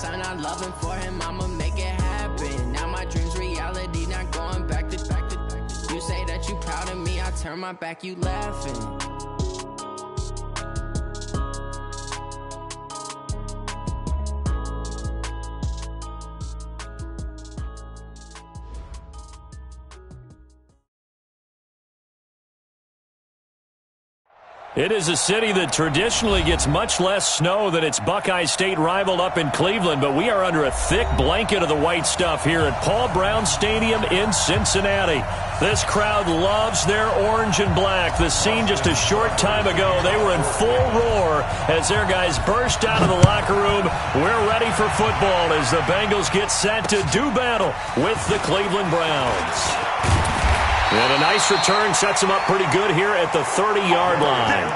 son, I'm loving for him, I'ma make it happen. Now my dream's reality, not going back to. You say that you proud of me, I turn my back, you laughing. It is a city that traditionally gets much less snow than its Buckeye State rival up in Cleveland, but we are under a thick blanket of the white stuff here at Paul Brown Stadium in Cincinnati. This crowd loves their orange and black. The scene just a short time ago, they were in full roar as their guys burst out of the locker room. We're ready for football as the Bengals get set to do battle with the Cleveland Browns. And a nice return sets them up pretty good here at the 30-yard line.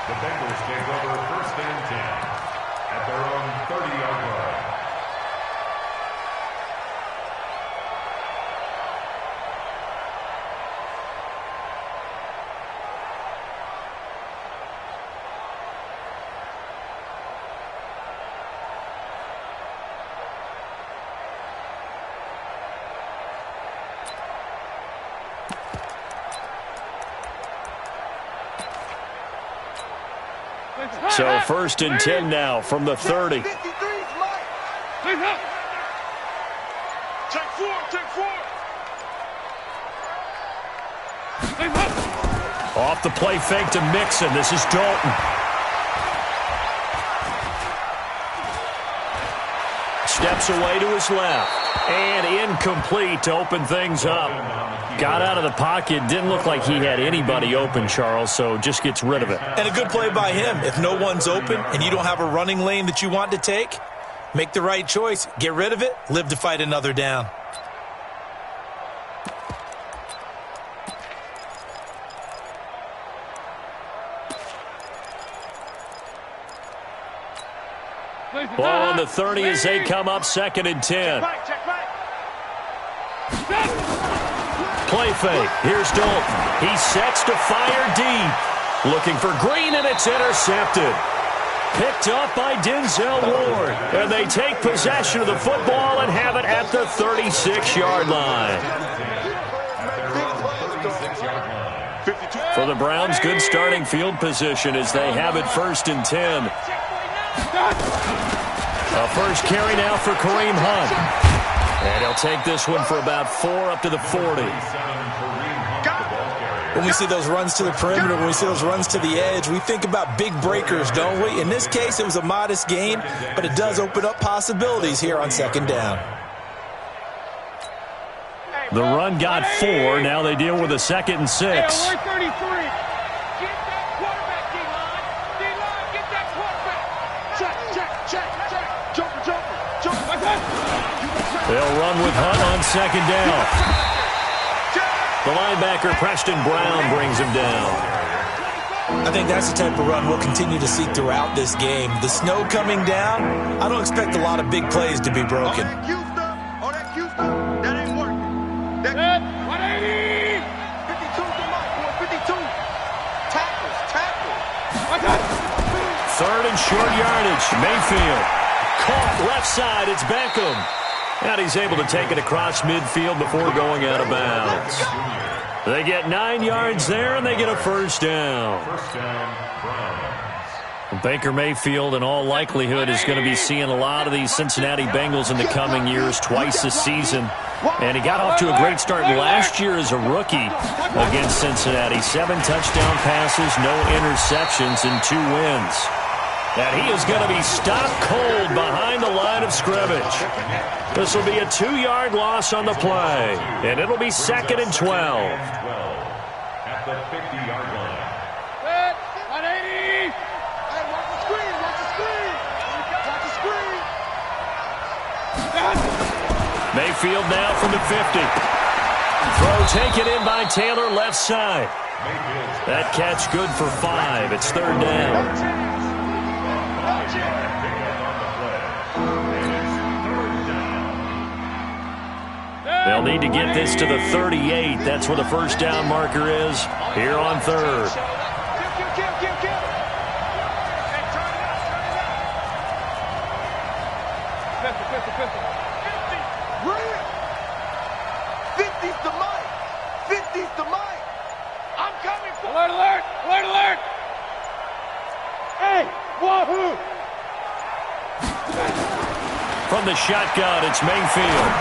The Bengals take over 1st and 10 at their own 30-yard line. So 1st and 10 now from the 30. Take 4. Off the play fake to Mixon. This is Dalton. Steps away to his left. And incomplete to open things up. Got out of the pocket. Didn't look like he had anybody open, Charles, so just gets rid of it. And a good play by him. If no one's open and you don't have a running lane that you want to take, make the right choice. Get rid of it. Live to fight another down. Ball on the 30 as they come up 2nd and 10. Play fake. Here's Dalton. He sets to fire deep. Looking for Green, and it's intercepted. Picked up by Denzel Ward. And they take possession of the football and have it at the 36-yard line. For the Browns, good starting field position as they have it 1st and 10. A first carry now for Kareem Hunt. And he'll take this one for about 4 up to the 40. When we see those runs to the perimeter, when we see those runs to the edge, we think about big breakers, don't we? In this case, it was a modest gain, but it does open up possibilities here on 2nd down. The run got 4. Now they deal with a 2nd and 6. They'll run with Hunt on 2nd down. The linebacker, Preston Brown, brings him down. I think that's the type of run we'll continue to see throughout this game. The snow coming down, I don't expect a lot of big plays to be broken. All that Houston, that ain't working. 180! 52 to Mike, boy, 52. Tackles. 3rd and short yardage. Mayfield. Caught left side. It's Beckham. And he's able to take it across midfield before going out of bounds. They get 9 yards there, and they get a 1st down. Baker Mayfield, in all likelihood, is going to be seeing a lot of these Cincinnati Bengals in the coming years, twice a season. And he got off to a great start last year as a rookie against Cincinnati. 7 touchdown passes, no interceptions, and 2 wins. And he is going to be stopped cold behind the line of scrimmage. This will be a 2-yard loss on the play. And it'll be 2nd and 12. At the 50-yard line. 180! Hey, watch the screen. Watch the screen. Mayfield now from the 50. Throw taken in by Taylor left side. That catch good for 5. It's 3rd down. They'll need to get this to the 38. That's where the 1st down marker is here on 3rd. Real. 50's the mic. 50's the mic. I'm coming for alert, alert, alert, alert. Hey, wahoo. From the shotgun, it's Mayfield.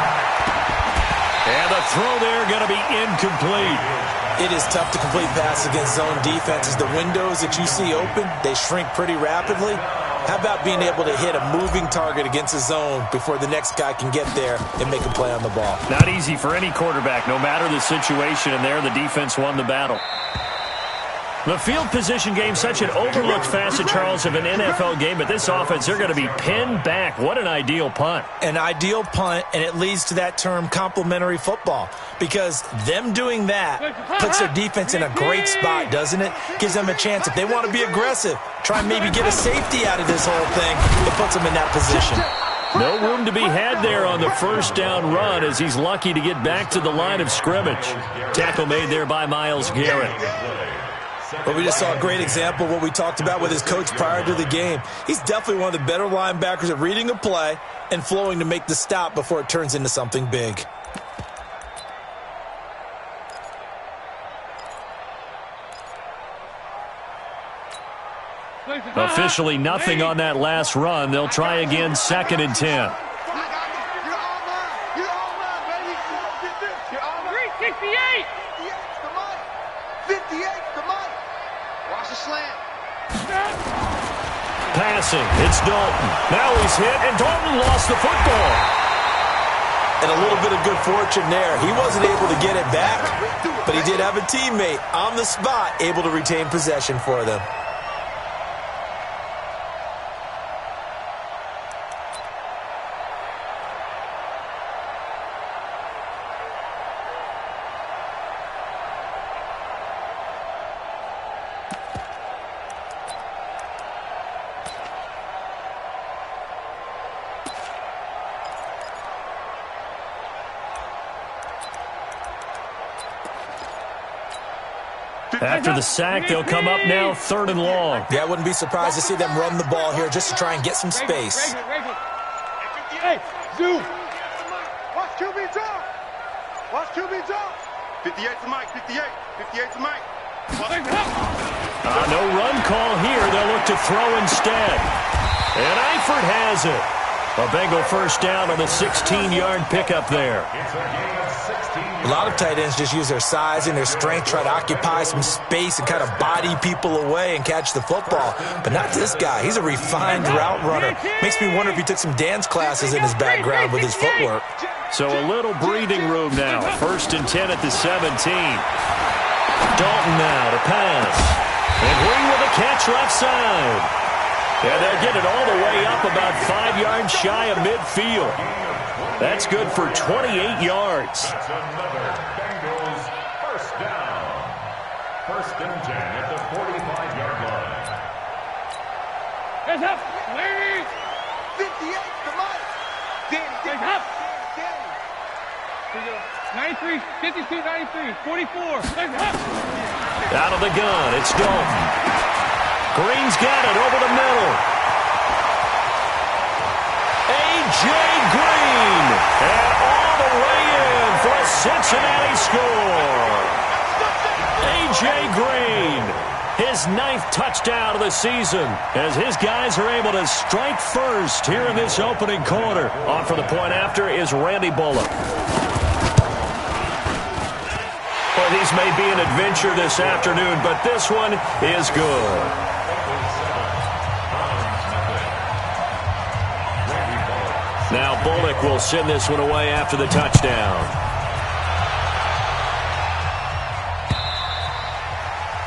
And the throw there going to be incomplete. It is tough to complete passes against zone defenses. The windows that you see open, they shrink pretty rapidly. How about being able to hit a moving target against a zone before the next guy can get there and make a play on the ball? Not easy for any quarterback, no matter the situation, and there the defense won the battle. The field position game, such an overlooked facet, Charles, of an NFL game, but this offense, they're going to be pinned back. What an ideal punt. An ideal punt, and it leads to that term complementary football, because them doing that puts their defense in a great spot, doesn't it? Gives them a chance. If they want to be aggressive, try and maybe get a safety out of this whole thing, it puts them in that position. No room to be had there on the first down run as he's lucky to get back to the line of scrimmage. Tackle made there by Myles Garrett. But we just saw a great example of what we talked about with his coach prior to the game. He's definitely one of the better linebackers at reading a play and flowing to make the stop before it turns into something big. Officially nothing on that last run. They'll try again, 2nd and 10. 58's the mic. Watch the slant. Passing, it's Dalton. Now he's hit, and Dalton lost the football. And a little bit of good fortune there. He wasn't able to get it back, but he did have a teammate on the spot able to retain possession for them. After the sack, they'll come up now 3rd and long. Yeah, I wouldn't be surprised to see them run the ball here just to try and get some space. Hey, zoom. Watch QB jump. Watch QB jump. 58's the mic. 58's the mic. No run call here. They'll look to throw instead. And Eifert has it. A Bengal first down on a 16-yard pickup there. A lot of tight ends just use their size and their strength, try to occupy some space and kind of body people away and catch the football. But not this guy. He's a refined route runner. Makes me wonder if he took some dance classes in his background with his footwork. So a little breathing room now. 1st and 10 at the 17. Dalton now to pass. And Green with a catch left side. And they'll get it all the way up about 5 yards shy of midfield. That's good for 28 yards. That's another Bengals first down. 1st and 10 at the 45-yard line. Hands up, ladies. 58's the mic. Hands up. 93, 52, 93, 44. Hands up. Out of the gun, it's Dalton. Green's got it over the middle. A.J. Green. And all the way in for a Cincinnati score. A.J. Green. His 9th touchdown of the season as his guys are able to strike first here in this opening quarter. On for the point after is Randy Bullock. Well, these may be an adventure this afternoon, but this one is good. Now Bullock will send this one away after the touchdown.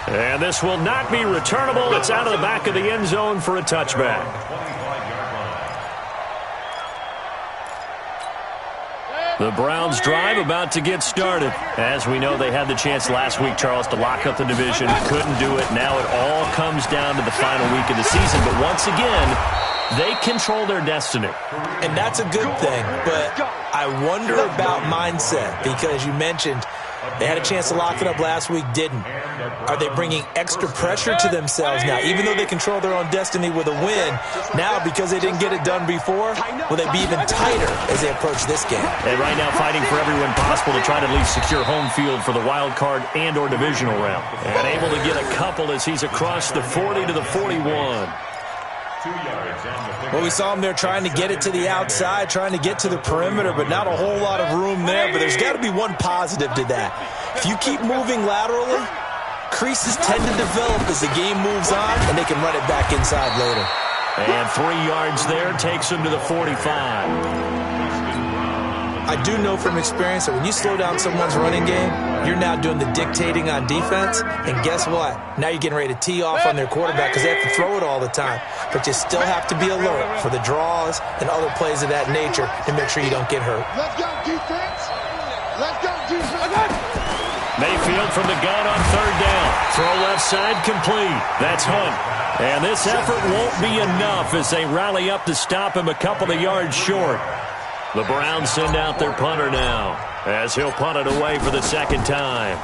And this will not be returnable. It's out of the back of the end zone for a touchback. The Browns drive about to get started. As we know, they had the chance last week, Charles, to lock up the division. Couldn't do it. Now it all comes down to the final week of the season. But once again, they control their destiny. And that's a good thing. But I wonder about mindset because you mentioned they had a chance to lock it up last week, didn't. Are they bringing extra pressure to themselves now? Even though they control their own destiny with a win, now because they didn't get it done before, will they be even tighter as they approach this game? And right now fighting for every win possible to try to at least secure home field for the wild card and or divisional round. And able to get a couple as he's across the 40 to the 41. Well, we saw him there trying to get it to the outside, trying to get to the perimeter, but not a whole lot of room there. But there's got to be one positive to that. If you keep moving laterally, creases tend to develop as the game moves on, and they can run it back inside later. And 3 yards there takes him to the 45. I do know from experience that when you slow down someone's running game, you're now doing the dictating on defense. And guess what? Now you're getting ready to tee off on their quarterback because they have to throw it all the time. But you still have to be alert for the draws and other plays of that nature to make sure you don't get hurt. Let's go, defense. Let's go, defense. Mayfield from the gun on 3rd down. Throw left side complete. That's Hunt. And this effort won't be enough as they rally up to stop him a couple of yards short. The Browns send out their punter now as he'll punt it away for the 2nd time.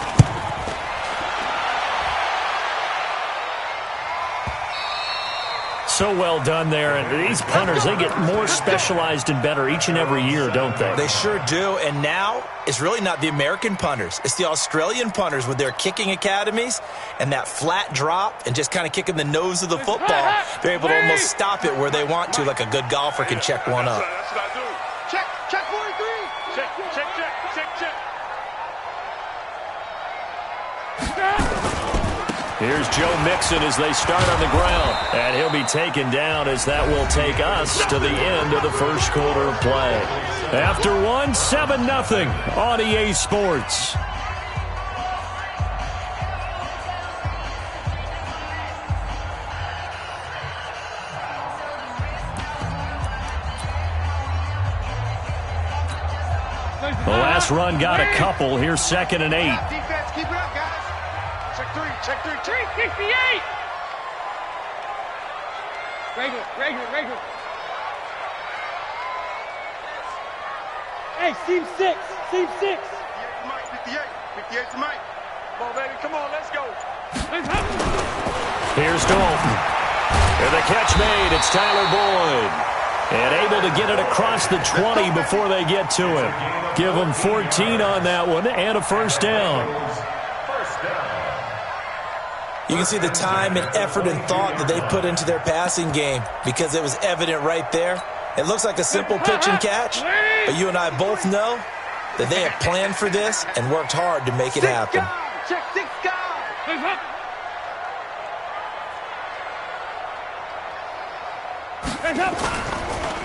So well done there. And these punters, they get more specialized and better each and every year, don't they? They sure do. And now it's really not the American punters. It's the Australian punters with their kicking academies and that flat drop and just kind of kicking the nose of the football. They're able to almost stop it where they want to, like a good golfer can check one up. That's what I do. Check 43. Check. Here's Joe Mixon as they start on the ground. And he'll be taken down as that will take us to the end of the first quarter of play. After 7-0 on EA Sports. The last run got a couple. Here's 2nd and 8. Defense, keep it up, guys. Check 3. 368. Regular. Hey, seam 6. 58 to Mike. 58 to Mike. Come on, baby. Come on, let's go. Here's Dalton. And the catch made. It's Tyler Boyd. And able to get it across the 20 before they get to him. Give them 14 on that one and a 1st down. You can see the time and effort and thought that they put into their passing game because it was evident right there. It looks like a simple pitch and catch, but you and I both know that they have planned for this and worked hard to make it happen. Check 6 guys.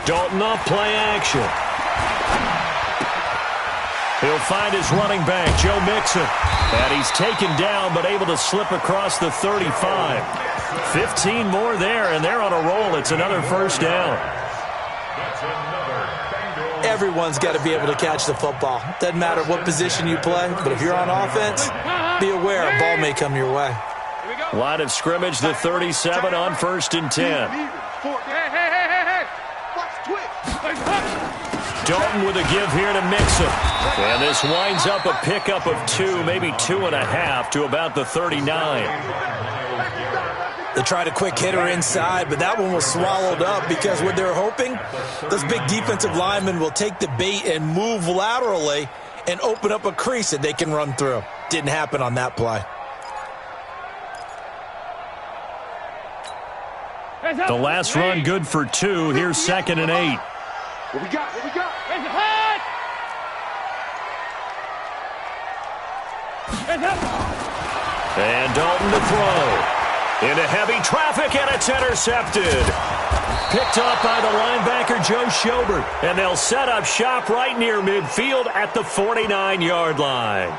Dalton off play action. He'll find his running back, Joe Mixon. And he's taken down but able to slip across the 35. 15 more there, and they're on a roll. It's another 1st down. Everyone's got to be able to catch the football. Doesn't matter what position you play, but if you're on offense, be aware a ball may come your way. Line of scrimmage, the 37 on 1st and 10. Hey. Watch twitch. Dalton with a give here to Mixon. And this winds up a pickup of 2, maybe 2.5 to about the 39. They tried a quick hitter inside, but that one was swallowed up because what they're hoping, those big defensive linemen will take the bait and move laterally and open up a crease that they can run through. Didn't happen on that play. The last run good for 2. Here's 2nd and 8. What we got? And Dalton to throw. Into heavy traffic, and it's intercepted. Picked up by the linebacker, Joe Schobert. And they'll set up shop right near midfield at the 49-yard line.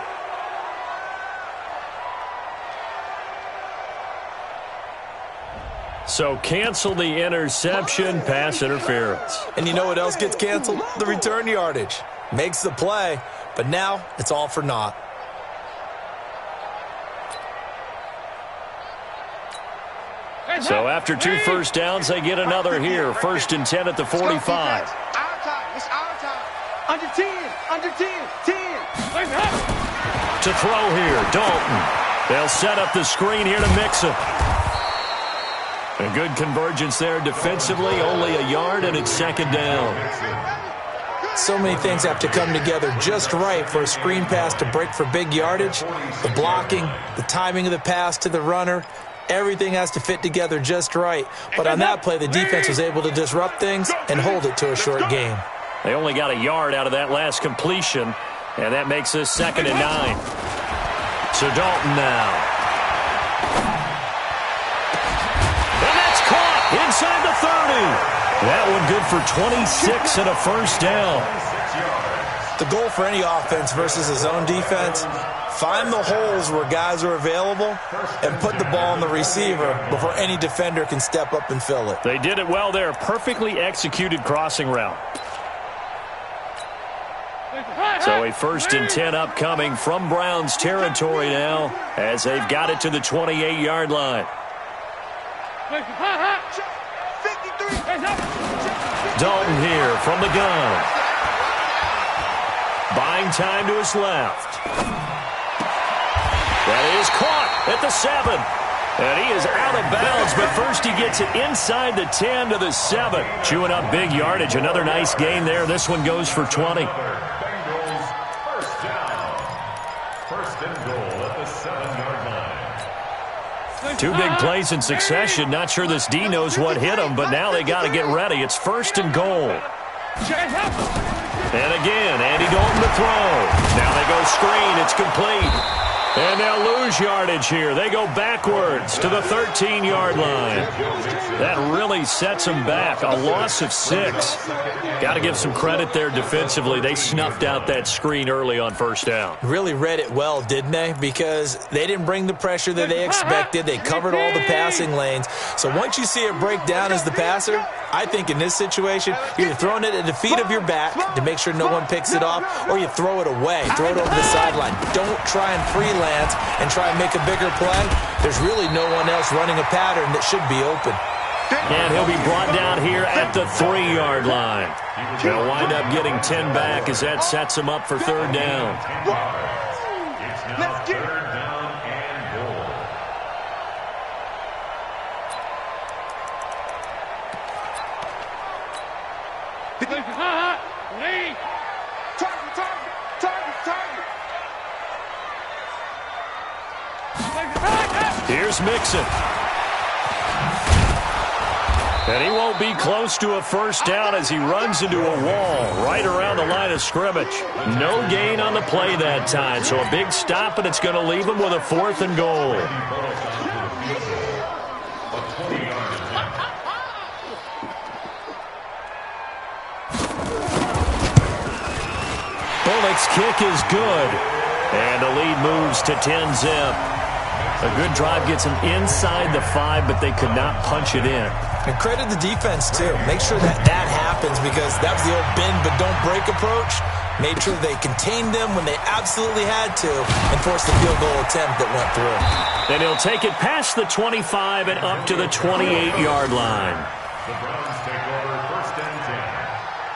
So cancel the interception, pass interference. And you know what else gets canceled? The return yardage. Makes the play, but now it's all for naught. So after 2 first downs, they get another here. 1st and 10 at the 45. It's our time. Under 10. Under 10. 10. To throw here, Dalton. They'll set up the screen here to mix him. A good convergence there defensively, only a yard, and it's second down. So many things have to come together just right for a screen pass to break for big yardage. The blocking, the timing of the pass to the runner, everything has to fit together just right. But on that play, the defense was able to disrupt things and hold it to a short game. They only got a yard out of that last completion, and that makes this 2nd and 9. So Dalton now. And that's caught inside the 30. That one good for 26 and a first down. The goal for any offense versus a zone defense, find the holes where guys are available and put the ball on the receiver before any defender can step up and fill it. They did it well there. Perfectly executed crossing route. So a 1st and 10 upcoming from Browns territory now as they've got it to the 28-yard line. Dalton here from the gun. Buying time to his left. That is caught at the 7. And he is out of bounds, but first he gets it inside the 10 to the 7. Chewing up big yardage. Another nice gain there. This one goes for 20. Bengals first down. 1st and goal at the 7-yard line. 2 big plays in succession. Not sure this D knows what hit him, but now they got to get ready. It's 1st and goal. And again, Andy Dalton to throw. Now they go screen. It's complete. And they'll lose yardage here. They go backwards to the 13-yard line. That really sets them back. A loss of 6. Got to give some credit there defensively. They snuffed out that screen early on 1st down. Really read it well, didn't they? Because they didn't bring the pressure that they expected. They covered all the passing lanes. So once you see it break down as the passer, I think in this situation, you're throwing it at the feet of your back to make sure no one picks it off, or you throw it away, throw it over the sideline. Don't try and freelance and try and make a bigger play. There's really no one else running a pattern that should be open. And he'll be brought down here at the 3-yard line. They'll wind up getting 10 back as that sets them up for 3rd down. It's now 3rd down and goal. Here's Mixon. And he won't be close to a 1st down as he runs into a wall right around the line of scrimmage. No gain on the play that time, so a big stop, and it's going to leave him with a 4th and goal. Bullock's kick is good, and the lead moves to 10-zip. A good drive gets them inside the 5, but they could not punch it in. And credit the defense, too. Make sure that happens, because that was the old bend but don't break approach. Made sure they contained them when they absolutely had to and forced the field goal attempt that went through. And he'll take it past the 25 and up to the 28-yard line. The Browns take over 1st and 10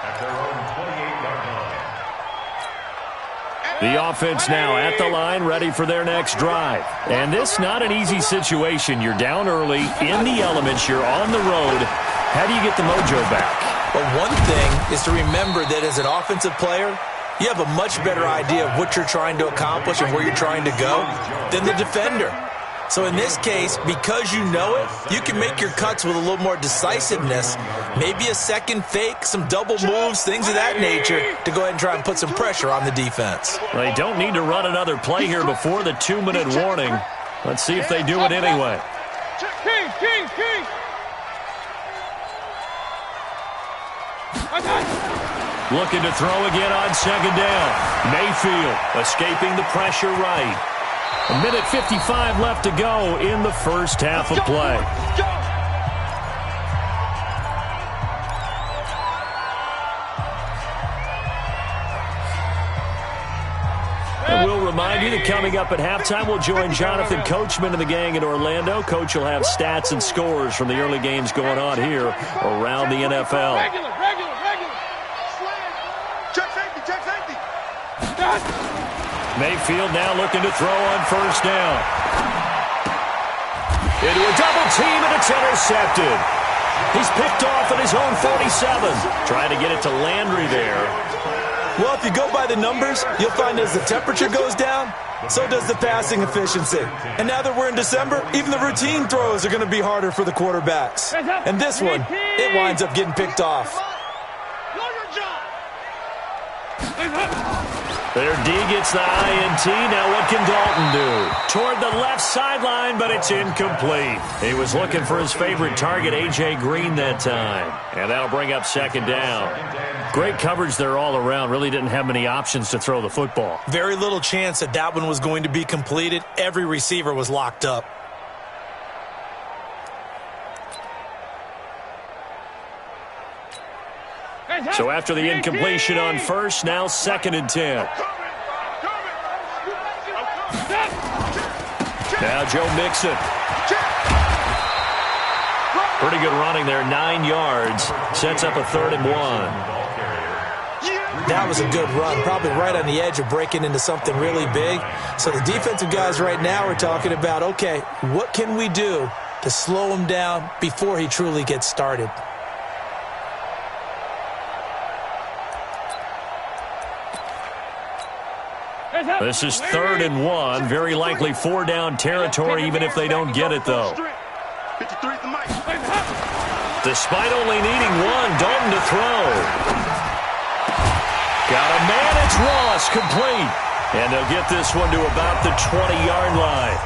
at their own 28-yard line. The offense now at the line, ready for their next drive. And this not an easy situation. You're down early, in the elements, you're on the road. How do you get the mojo back? Well, one thing is to remember that as an offensive player, you have a much better idea of what you're trying to accomplish and where you're trying to go than the defender. So in this case, because you know it, you can make your cuts with a little more decisiveness, maybe a second fake, some double moves, things of that nature, to go ahead and try and put some pressure on the defense. They don't need to run another play here before the 2-minute warning. Let's see if they do it anyway. King. Looking to throw again on 2nd down. Mayfield escaping the pressure right. 1:55 left to go in the first half of play. And we'll remind you that coming up at halftime, we'll join Jonathan Coachman and the gang in Orlando. Coach will have stats and scores from the early games going on here around the NFL. Check safety. Mayfield now looking to throw on first down. Into a double team, and it's intercepted. He's picked off at his own 47. Trying to get it to Landry there. Well, if you go by the numbers, you'll find as the temperature goes down, so does the passing efficiency. And now that we're in December, even the routine throws are going to be harder for the quarterbacks. And this one, it winds up getting picked off. Their D gets the INT. Now what can Dalton do? Toward the left sideline, but it's incomplete. He was looking for his favorite target, A.J. Green, that time. And that'll bring up second down. Great coverage there all around. Really didn't have many options to throw the football. Very little chance that that one was going to be completed. Every receiver was locked up. So after the incompletion on first, now 2nd and 10. Now Joe Mixon. Pretty good running there, 9 yards. Sets up a 3rd and 1. That was a good run, probably right on the edge of breaking into something really big. So the defensive guys right now are talking about, okay, what can we do to slow him down before he truly gets started? This is 3rd and 1. Very likely 4-down territory, even if they don't get it, though. Despite only needing one, Dalton to throw. Got a man, it's Ross, complete. And they'll get this one to about the 20-yard line.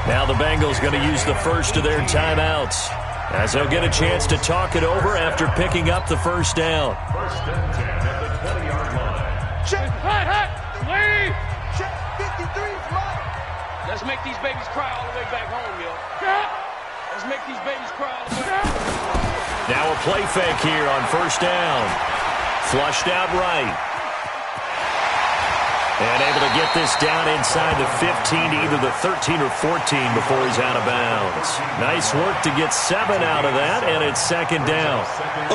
Now the Bengals going to use the first of their timeouts, as they'll get a chance to talk it over after picking up the first down. 1st and 10 at the 20-yard line. Check. Hot. Leave. Check. 53's mine. Let's make these babies cry all the way back home, yo. Let's make these babies cry all the way back home. Now a play fake here on first down. Flushed out right. And able to get this down inside the 15 to either the 13 or 14 before he's out of bounds. Nice work to get 7 out of that, and it's 2nd down.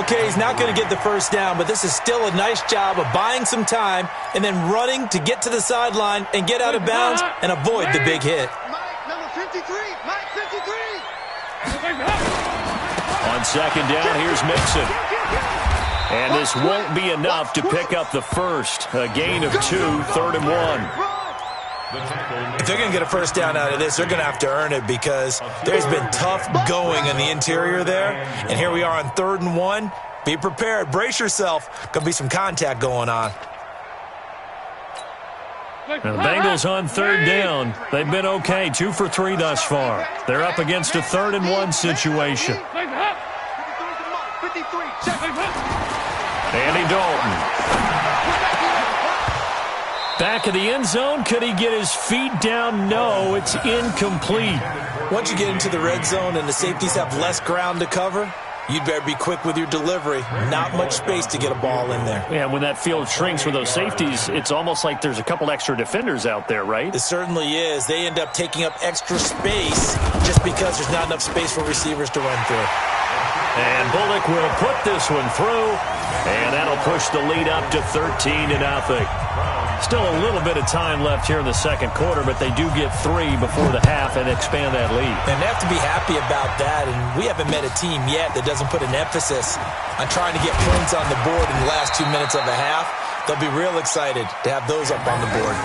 Okay, he's not going to get the first down, but this is still a nice job of buying some time and then running to get to the sideline and get out of bounds and avoid the big hit. Mike, number 53. Mike, 53. On 2nd down, here's Mixon. And this won't be enough to pick up the first. A gain of 2, 3rd and 1. If they're going to get a first down out of this, they're going to have to earn it because there's been tough going in the interior there. And here we are on 3rd and 1. Be prepared. Brace yourself. Going to be some contact going on. Now the Bengals on 3rd down. They've been okay. 2 for 3 thus far. They're up against a 3rd and 1 situation. 53. Check. Andy Dalton. Back of the end zone. Could he get his feet down? No, it's incomplete. Once you get into the red zone and the safeties have less ground to cover, you'd better be quick with your delivery. Not much space to get a ball in there. Yeah, when that field shrinks with those safeties, it's almost like there's a couple extra defenders out there, right? It certainly is. They end up taking up extra space just because there's not enough space for receivers to run through. And Bullock will put this one through, and that'll push the lead up to 13-0. Still a little bit of time left here in the 2nd quarter, but they do get 3 before the half and expand that lead. And they have to be happy about that, and we haven't met a team yet that doesn't put an emphasis on trying to get points on the board in the last 2 minutes of a half. They'll be real excited to have those up on the board.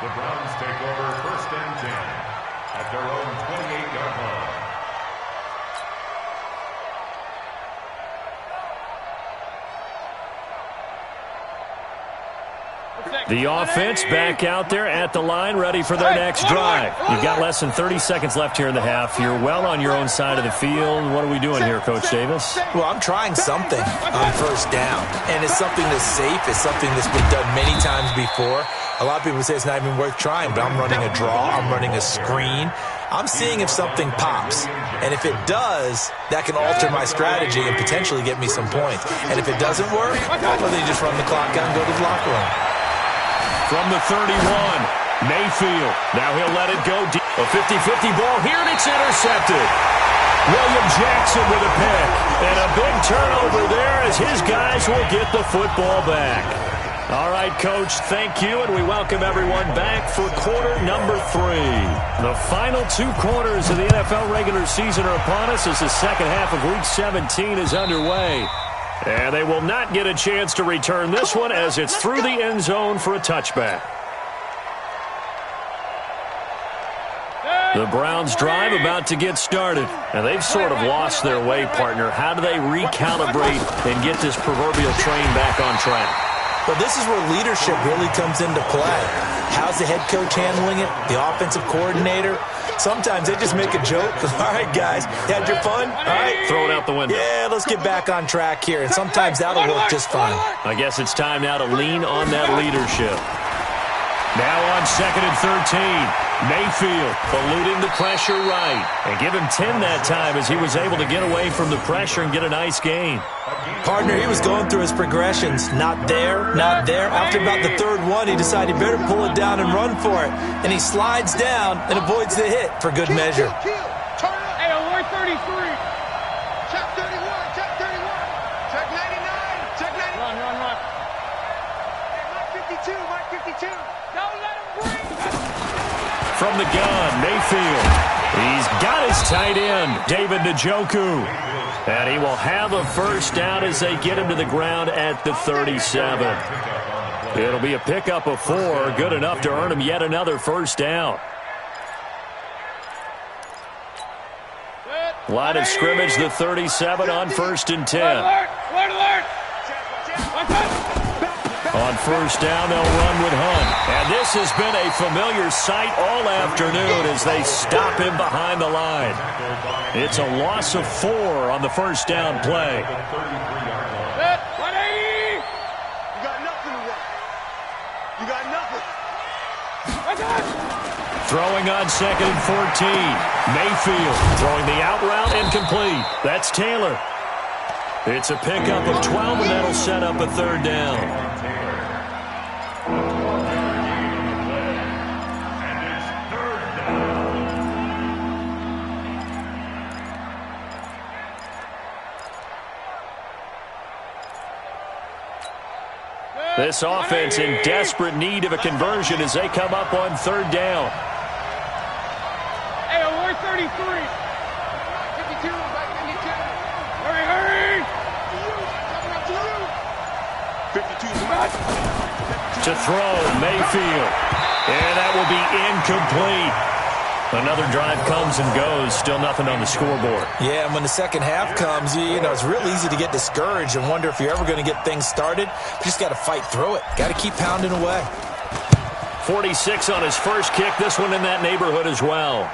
The Browns take over 1st and 10 at their own 28-yard line. The offense back out there at the line, ready for their next drive. You've got less than 30 seconds left here in the half. You're well on your own side of the field. What are we doing here, Coach Davis? Well, I'm trying something on first down, and it's something that's safe. It's something that's been done many times before. A lot of people say it's not even worth trying, but I'm running a draw. I'm running a screen. I'm seeing if something pops, and if it does, that can alter my strategy and potentially get me some points. And if it doesn't work, well, then you just run the clock out and go to the locker room. From the 31, Mayfield. Now he'll let it go deep. A 50-50 ball here, and it's intercepted. William Jackson with a pick. And a big turnover there as his guys will get the football back. All right, Coach, thank you, and we welcome everyone back for quarter number 3. The final 2 quarters of the NFL regular season are upon us as the second half of Week 17 is underway. And they will not get a chance to return this one as it's through the end zone for a touchback. The Browns drive about to get started, and they've sort of lost their way, partner. How do they recalibrate and get this proverbial train back on track? Well, this is where leadership really comes into play. How's the head coach handling it? The offensive coordinator? Sometimes they just make a joke. All right, guys, you had your fun? All right. Throw it out the window. Yeah, let's get back on track here. And sometimes that'll work just fine. I guess it's time now to lean on that leadership. Now on 2nd and 13. Mayfield eluding the pressure right. And give him 10 that time as he was able to get away from the pressure and get a nice gain. Partner, he was going through his progressions. Not there, not there. After about the 3rd one, he decided better pull it down and run for it. And he slides down and avoids the hit for good measure. Hey, alert 33. Check 31, check 31. Check 99, check 99. Run. Hey, Mike 52, Mike 52. Don't let him breathe. From the gun, Mayfield. He's got his tight end, David Njoku. And he will have a first down as they get him to the ground at the 37. It'll be a pickup of 4, good enough to earn him yet another first down. Line of scrimmage, the 37 on 1st and 10. Alert. On first down, they'll run with Hunt. And this has been a familiar sight all afternoon as they stop him behind the line. It's a loss of 4 on the first down play. 180. You got nothing to run. You got nothing. Throwing on 2nd and 14. Mayfield throwing the out route incomplete. That's Taylor. It's a pickup of 12, and that'll set up a 3rd down. This offense in desperate need of a conversion as they come up on 3rd down. Hey, alert 33. 52, Mike 52. Hurry. 52 is Mike. To throw, Mayfield. And that will be incomplete. Another drive comes and goes. Still nothing on the scoreboard. Yeah, and when the second half comes, you know, it's real easy to get discouraged and wonder if you're ever going to get things started. You just got to fight through it. Got to keep pounding away. 46 on his first kick. This one in that neighborhood as well.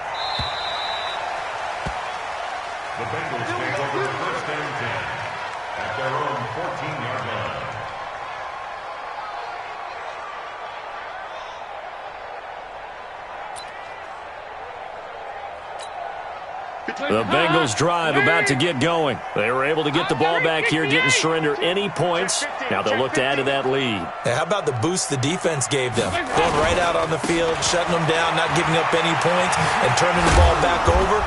The Bengals take over 1st and 10 at their own 14-yard line. The Bengals drive about to get going. They were able to get the ball back here, didn't surrender any points. Now they'll look to add to that lead. Now, how about the boost the defense gave them? Going right out on the field, shutting them down, not giving up any points, and turning the ball back over.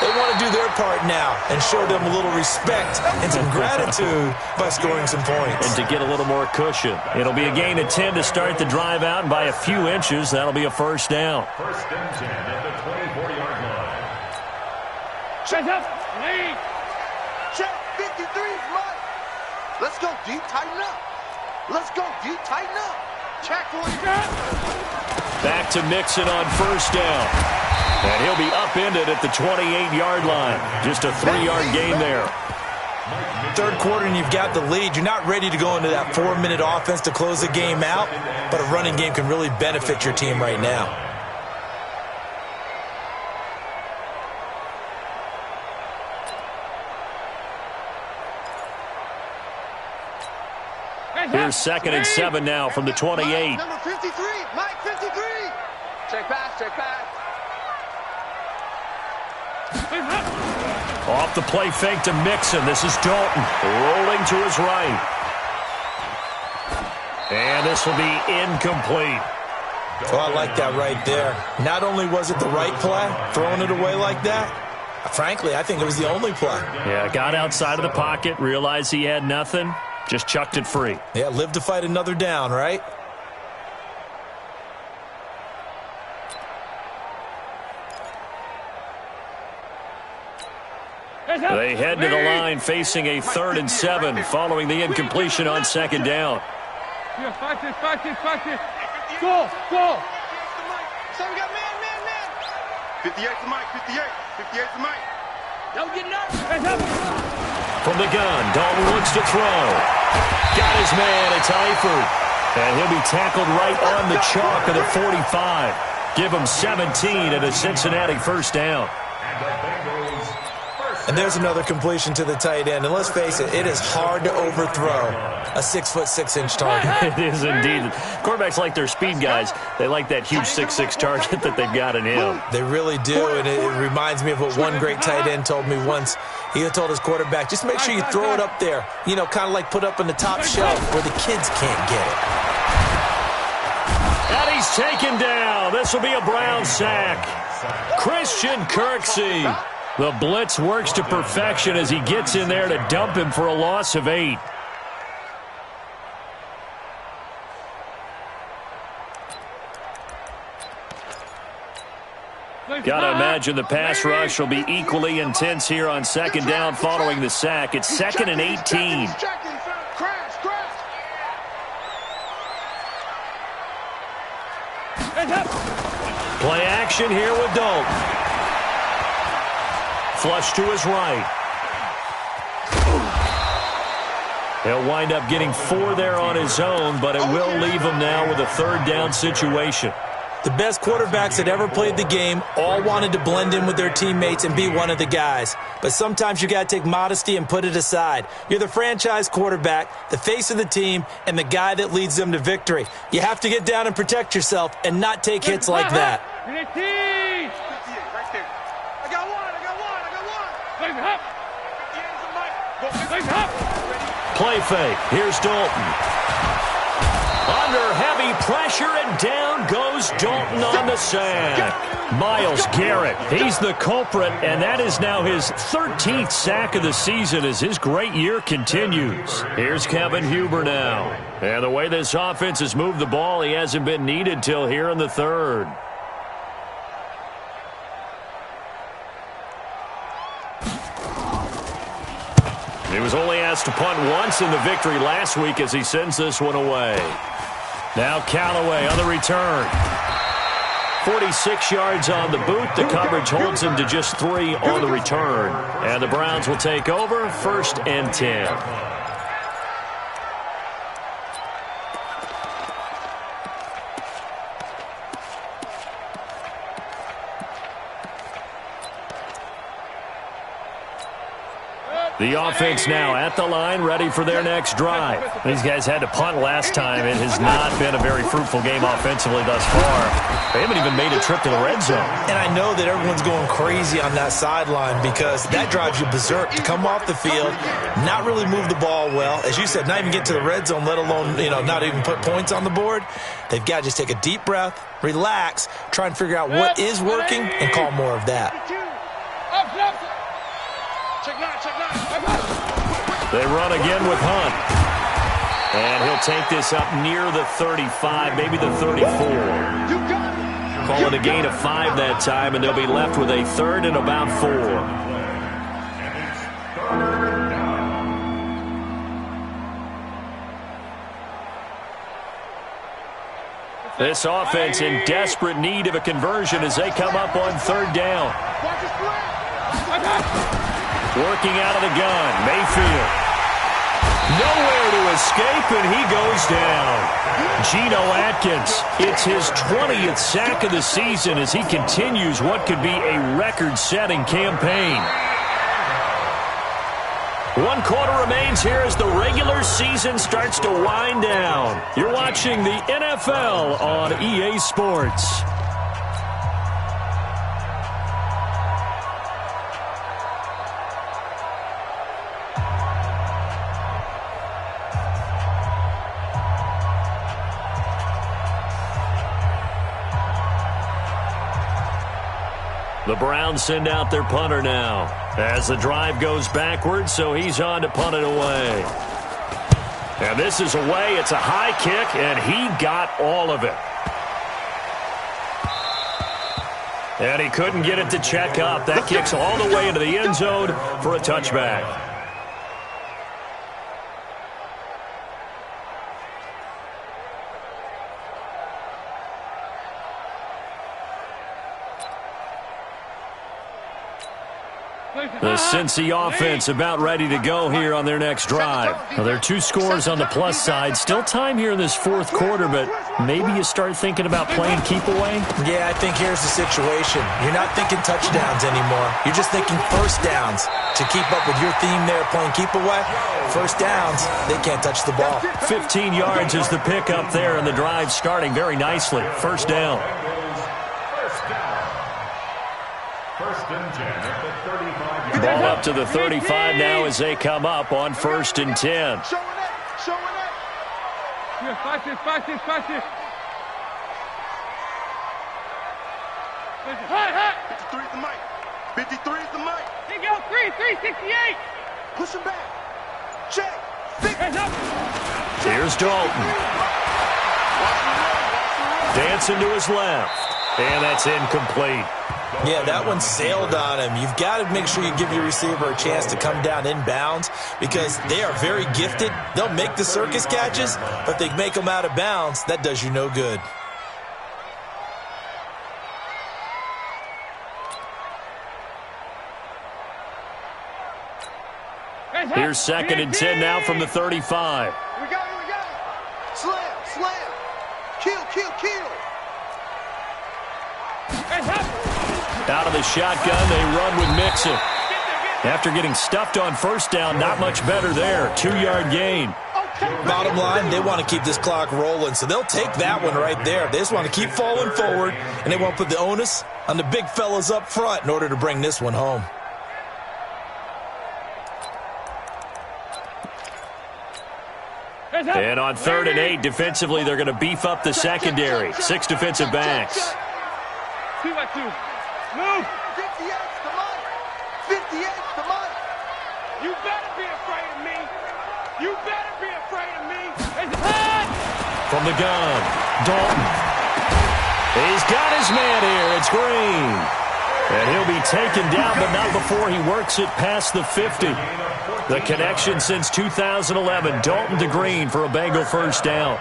They want to do their part now and show them a little respect and some gratitude by scoring some points. And to get a little more cushion. It'll be a gain of 10 to start the drive out, and by a few inches, that'll be a first down. 1st and 10 at the 24-yard line. Shut up. Lead. Check 53, Mike. Let's go deep, tighten up. Let's go deep, tighten up. Check 1. Back to Mixon on first down. And he'll be upended at the 28-yard line. Just a 3-yard gain there. 3rd quarter and you've got the lead. You're not ready to go into that 4-minute offense to close the game out, but a running game can really benefit your team right now. Here's 2nd and 7 now from the 28. Number 53, Mike 53. Check pass, check pass. Off the play fake to Mixon. This is Dalton rolling to his right. And this will be incomplete. Oh, I like that right there. Not only was it the right play, throwing it away like that, frankly, I think it was the only play. Yeah, got outside of the pocket, realized he had nothing, Just chucked it free. Yeah, live to fight another down, right? They head to the line facing a 3rd and 7 following the incompletion on 2nd down. Go. Son got man. 58 to Mike, 58 to Mike. Don't get nervous. From the gun, Dalton looks to throw. Got his man, it's Eifert. And he'll be tackled right on the chalk of the 45. Give him 17 and a Cincinnati first down. And there's another completion to the tight end. And let's face it, it is hard to overthrow a 6'6" target. It is indeed. Quarterbacks like their speed guys. They like that huge 6'6" target that they've got in him. They really do, and it reminds me of what one great tight end told me once. He told his quarterback, just make sure you throw it up there, you know, kind of like put up on the top shelf where the kids can't get it. And he's taken down. This will be a Brown sack. Christian Kirksey. The blitz works to perfection as he gets in there to dump him for a loss of 8. Got to imagine the pass rush will be equally intense here on 2nd down following the sack. It's 2nd and 18. Play action here with Dalton. Flush to his right. He'll wind up getting 4 there on his own, but it will leave him now with a 3rd down situation. The best quarterbacks that ever played the game all wanted to blend in with their teammates and be one of the guys. But sometimes you got to take modesty and put it aside. You're the franchise quarterback, the face of the team, and the guy that leads them to victory. You have to get down and protect yourself and not take hits like that. Play fake. Here's Dalton. Under heavy pressure, and down goes Dalton on the sack. Myles Garrett, he's the culprit, and that is now his 13th sack of the season as his great year continues. Here's Kevin Huber now. And the way this offense has moved the ball, he hasn't been needed till here in the 3rd. He was only asked to punt once in the victory last week as he sends this one away. Now Callaway on the return. 46 yards on the boot. The coverage holds him to just 3 on the return. And the Browns will take over 1st and 10. The offense now at the line, ready for their next drive. These guys had to punt last time. It has not been a very fruitful game offensively thus far. They haven't even made a trip to the red zone. And I know that everyone's going crazy on that sideline because that drives you berserk to come off the field, not really move the ball well. As you said, not even get to the red zone, let alone, not even put points on the board. They've got to just take a deep breath, relax, try and figure out what is working, and call more of that. They run again with Hunt. And he'll take this up near the 35, maybe the 34. Call it a gain of 5 that time, and they'll be left with a 3rd and about 4. This offense in desperate need of a conversion as they come up on 3rd down. Working out of the gun, Mayfield. Nowhere to escape, and he goes down. Geno Atkins, it's his 20th sack of the season as he continues what could be a record-setting campaign. 1 quarter remains here as the regular season starts to wind down. You're watching the NFL on EA Sports. The Browns send out their punter now as the drive goes backwards, so he's on to punt it away. And this is away. It's a high kick, and he got all of it. And he couldn't get it to check up. That kick's all the way into the end zone for a touchback. The Cincy offense about ready to go here on their next drive. Well, there are 2 scores on the plus side. Still time here in this fourth quarter, but maybe you start thinking about playing keep away? Yeah, I think here's the situation. You're not thinking touchdowns anymore. You're just thinking first downs. To keep up with your theme there, playing keep away, first downs, they can't touch the ball. 15 yards is the pickup there, and the drive starting very nicely. First down. First and 10 at the 35. Ball up to the 35 now as they come up on 1st and 10. Yeah, 5-6. 53 is the mic. 53 is the mic. Here you go, 368. Push him back. Check. Here's Dalton. Dancing to his left. And that's incomplete. Yeah, that one sailed on him. You've got to make sure you give your receiver a chance to come down inbounds because they are very gifted. They'll make the circus catches, but they make them out of bounds. That does you no good. Here's 2nd and 10 now from the 35. We got it. Slam. Kill. Out of the shotgun, they run with Mixon. After getting stuffed on first down, not much better there. 2-yard gain. Bottom line, they want to keep this clock rolling, so they'll take that one right there. They just want to keep falling forward, and they want to put the onus on the big fellas up front in order to bring this one home. And on 3rd and 8, defensively, they're going to beef up the secondary. 6 defensive backs. 2 by 2. Move. 58's the mic. 58's the mic. You better be afraid of me. You better be afraid of me. From the gun, Dalton. He's got his man here. It's Green. And he'll be taken down, but not before he works it past the 50. The connection since 2011. Dalton to Green for a Bengal first down.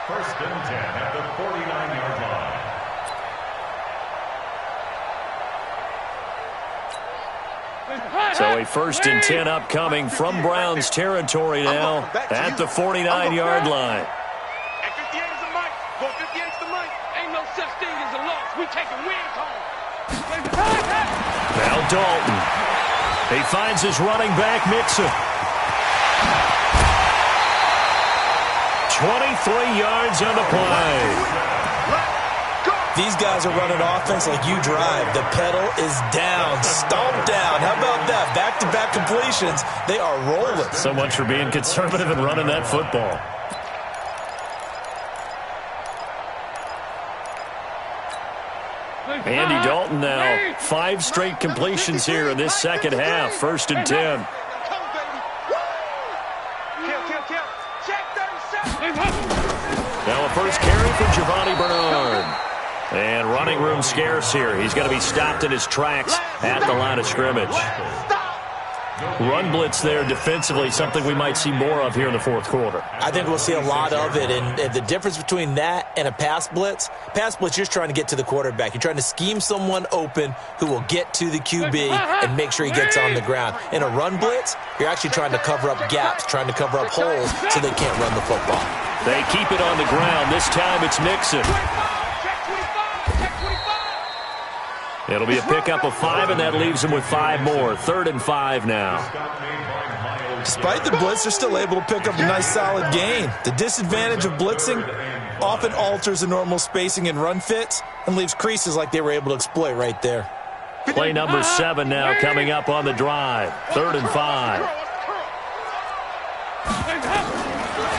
First and 10 at the 49-yard line. So a 1st and 10 upcoming from Browns territory now at the 49-yard line. And 58 is the mic. Go 58 is the mic. Ain't no such thing as a loss. We taking wins home. Now Dalton. He finds his running back, Mixon. 23 yards on the play. These guys are running offense like you drive. The pedal is down, stomped down. How about that? Back-to-back completions. They are rolling. So much for being conservative and running that football. Andy Dalton now. 5 straight completions here in this second half. 1st and 10. Now a first carry for Giovanni Bernard. And running room scarce here. He's going to be stopped in his tracks at the line of scrimmage. Run blitz there defensively, something we might see more of here in the fourth quarter. I think we'll see a lot of it, and the difference between that and a pass blitz, you're just trying to get to the quarterback. You're trying to scheme someone open who will get to the QB and make sure he gets on the ground. In a run blitz, you're actually trying to cover up gaps, trying to cover up holes so they can't run the football. They keep it on the ground. This time it's Mixon. It'll be a pickup of 5, and that leaves them with 5 more. 3rd and 5 now. Despite the blitz, they're still able to pick up a nice solid gain. The disadvantage of blitzing often alters the normal spacing and run fits and leaves creases like they were able to exploit right there. Play number 7 now coming up on the drive. 3rd and 5.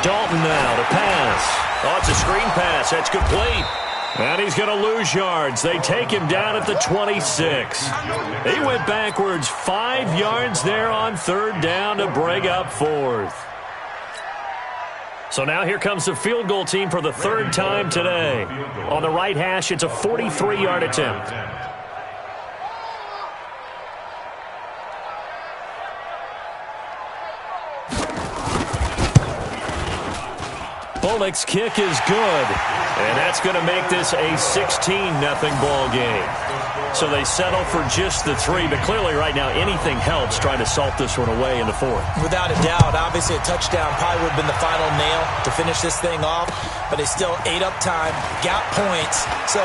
Dalton now to pass. Oh, it's a screen pass. That's complete. And he's going to lose yards. They take him down at the 26. He went backwards 5 yards there on 3rd down to bring up 4th. So now here comes the field goal team for the third time today. On the right hash, it's a 43-yard attempt. Bullock's kick is good, and that's going to make this a 16-0 ball game. So they settle for just the 3, but clearly right now anything helps trying to salt this one away in the 4th. Without a doubt, obviously a touchdown probably would have been the final nail to finish this thing off, but they still ate up time, got points. So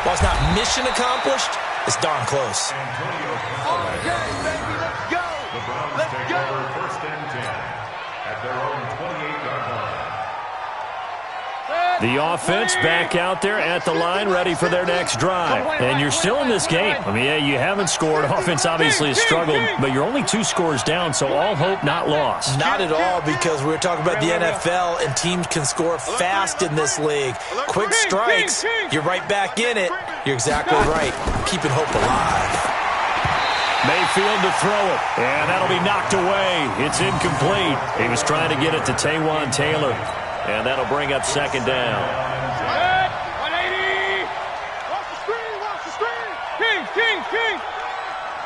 while it's not mission accomplished, it's darn close. Okay, baby, let's go. The Browns take over 1st and 10 at their own 28-yard line. The offense back out there at the line, ready for their next drive. And you're still in this game. I mean, yeah, you haven't scored. Offense obviously has struggled, but you're only 2 scores down, so all hope not lost. Not at all, because we were talking about the NFL, and teams can score fast in this league. Quick strikes, you're right back in it. You're exactly right. Keeping hope alive. Mayfield to throw it, and that'll be knocked away. It's incomplete. He was trying to get it to Taywan Taylor. And that'll bring up 2nd down. 180. Watch the screen, watch the screen. King.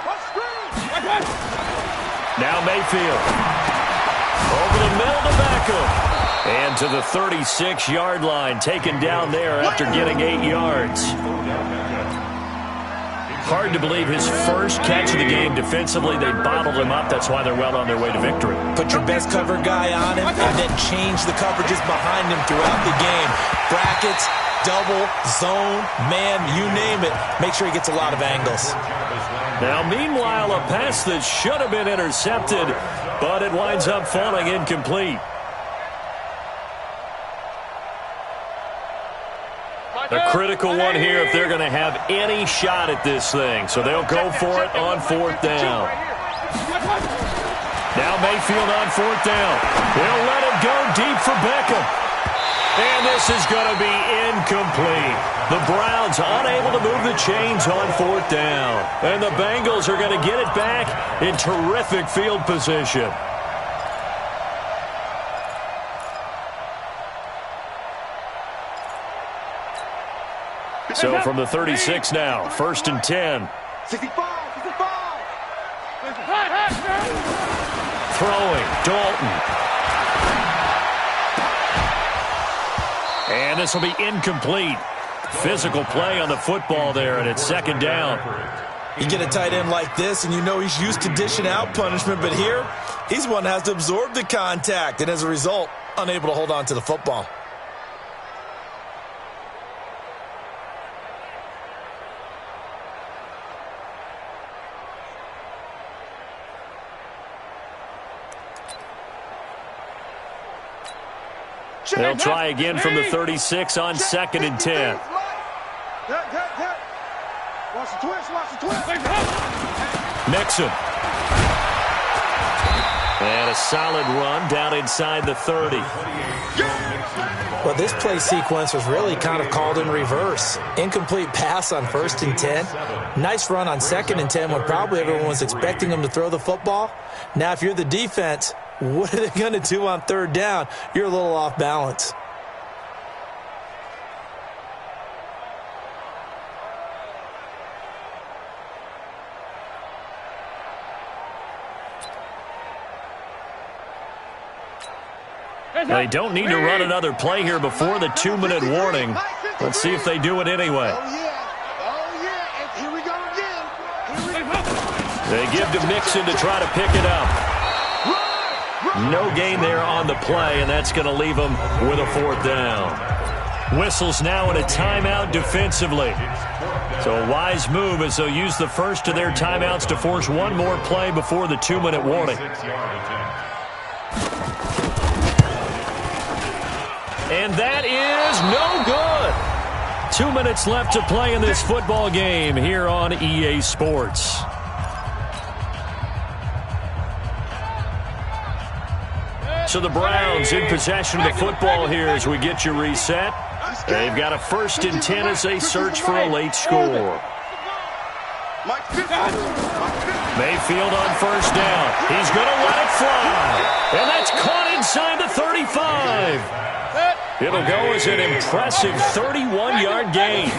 Watch the screen. Now Mayfield. Over the middle to Beckham. And to the 36-yard line, taken down there after getting 8 yards. Hard to believe his first catch of the game defensively. They bottled him up. That's why they're well on their way to victory. Put your best cover guy on him and then change the coverages behind him throughout the game. Brackets, double, zone, man, you name it. Make sure he gets a lot of angles. Now, meanwhile, a pass that should have been intercepted, but it winds up falling incomplete. A critical one here if they're going to have any shot at this thing. So they'll go for it on 4th down. Now Mayfield on 4th down. They'll let it go deep for Beckham. And this is going to be incomplete. The Browns unable to move the chains on 4th down. And the Bengals are going to get it back in terrific field position. So from the 36 now, 1st and 10. 65. Throwing, Dalton. And this will be incomplete. Physical play on the football there, and it's 2nd down. You get a tight end like this, and you know he's used to dishing out punishment, but here, he's one that has to absorb the contact, and as a result, unable to hold on to the football. They'll try again from the 36 on 2nd and 10. Watch the twist. Mixon. And a solid run down inside the 30. Well, this play sequence was really kind of called in reverse. Incomplete pass on 1st and 10. Nice run on 2nd and 10 when probably everyone was expecting him to throw the football. Now, if you're the defense, what are they going to do on 3rd down? You're a little off balance. They don't need to run another play here before the 2-minute warning. Let's see if they do it anyway. Oh, yeah. Here we go again. They give to Mixon to try to pick it up. No gain there on the play, and that's going to leave them with a 4th down. Whistles now in a timeout defensively. So a wise move as they'll use the first of their timeouts to force one more play before the 2-minute warning. And that is no good. 2 minutes left to play in this football game here on EA Sports. So the Browns in possession of the football here as we get you reset. They've got a 1st and 10 as they search for a late score. Mike 50. Mayfield on first down. He's going to let it fly. And that's caught inside the 35. It'll go as an impressive 31-yard gain.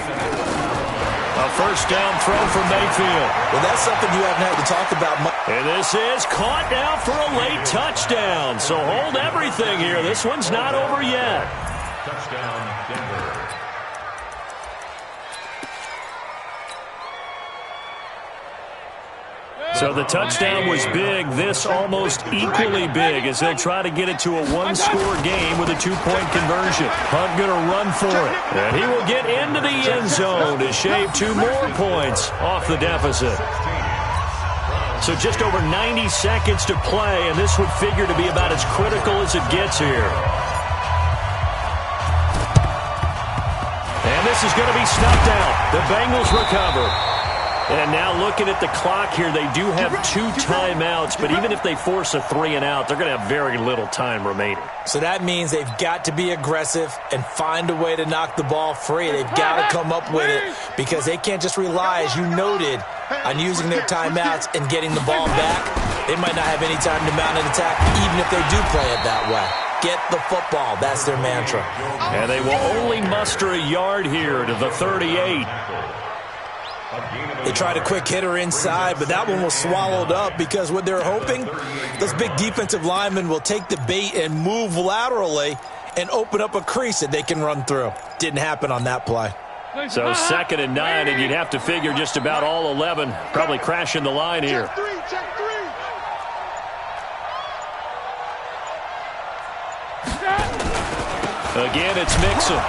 A first down throw for Mayfield. Well, that's something you haven't had to talk about much. And this is caught now for a late touchdown. So hold everything here. This one's not over yet. Touchdown, Denver. So the touchdown was big. This almost equally big as they'll try to get it to a one-score game with a two-point conversion. Hunt going to run for it. And he will get into the end zone to shave 2 more points off the deficit. So just over 90 seconds to play, and this would figure to be about as critical as it gets here. And this is going to be snuffed out. The Bengals recover. And now looking at the clock here, they do have 2 timeouts, but even if they force a 3-and-out, they're going to have very little time remaining. So that means they've got to be aggressive and find a way to knock the ball free. They've got to come up with it because they can't just rely, as you noted, on using their timeouts and getting the ball back. They might not have any time to mount an attack, even if they do play it that way. Get the football. That's their mantra. And they will only muster a yard here to the 38. They tried a quick hitter inside, but that one was swallowed up because what they're hoping, those big defensive linemen will take the bait and move laterally and open up a crease that they can run through. Didn't happen on that play. So 2nd and 9, and you'd have to figure just about all 11 probably crashing the line here. Again, it's Mixon.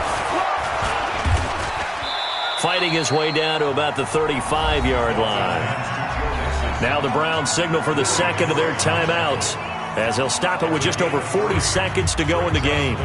Fighting his way down to about the 35-yard line. Now the Browns signal for the second of their timeouts as they'll stop it with just over 40 seconds to go in the game.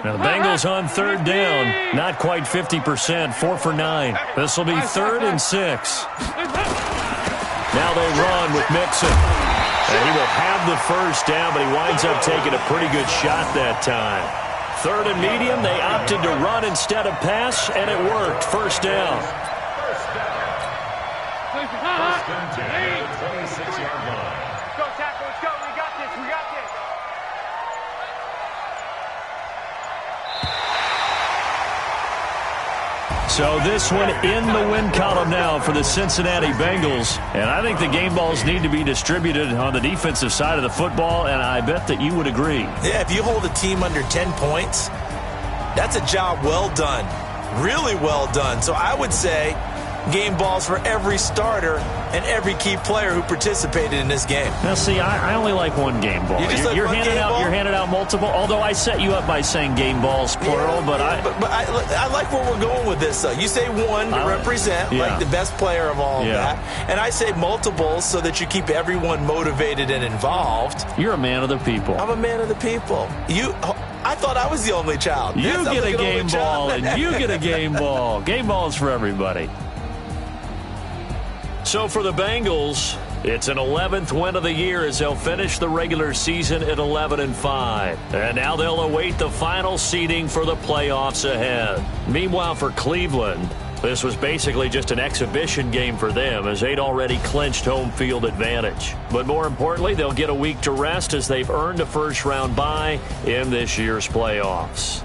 Now the Bengals on 3rd down, not quite 50%, 4 for 9. This will be 3rd and 6. Now they run with Mixon. And he will have the first down, but he winds up taking a pretty good shot that time. 3rd and medium, they opted to run instead of pass, and it worked. First down. First and 10, 26-yard line. Go, tackle, let's go. We got this, we got this. So this one in the win column now for the Cincinnati Bengals. And I think the game balls need to be distributed on the defensive side of the football, and I bet that you would agree. Yeah, if you hold a team under 10 points, that's a job well done. Really well done. So I would say game balls for every starter and every key player who participated in this game. Now, see, I only like one game ball. You're handing out multiple, although I set you up by saying game balls, plural, yeah, but I like where we're going with this, though. You say one to represent, like the best player of all of that, and I say multiples so that you keep everyone motivated and involved. You're a man of the people. I'm a man of the people. I thought I was the only child. You get a game ball, and you get a game ball. Game balls for everybody. So for the Bengals, it's an 11th win of the year as they'll finish the regular season at 11-5. And now they'll await the final seeding for the playoffs ahead. Meanwhile, for Cleveland, this was basically just an exhibition game for them as they'd already clinched home field advantage. But more importantly, they'll get a week to rest as they've earned a first-round bye in this year's playoffs.